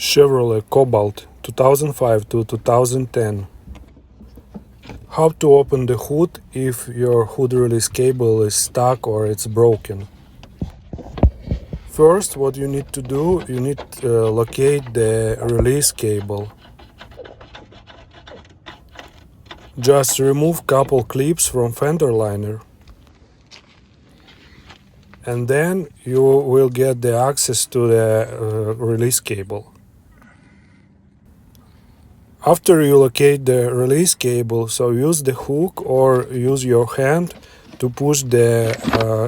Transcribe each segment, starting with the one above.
Chevrolet Cobalt 2005 to 2010. How to open the hood if your hood release cable is stuck or it's broken. First, what you need to do, you need to locate the release cable. Just remove couple clips from fender liner, and then you will get the access to the release cable. After you locate the release cable, so use the hook or use your hand to push the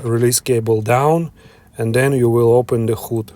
release cable down, and then you will open the hood.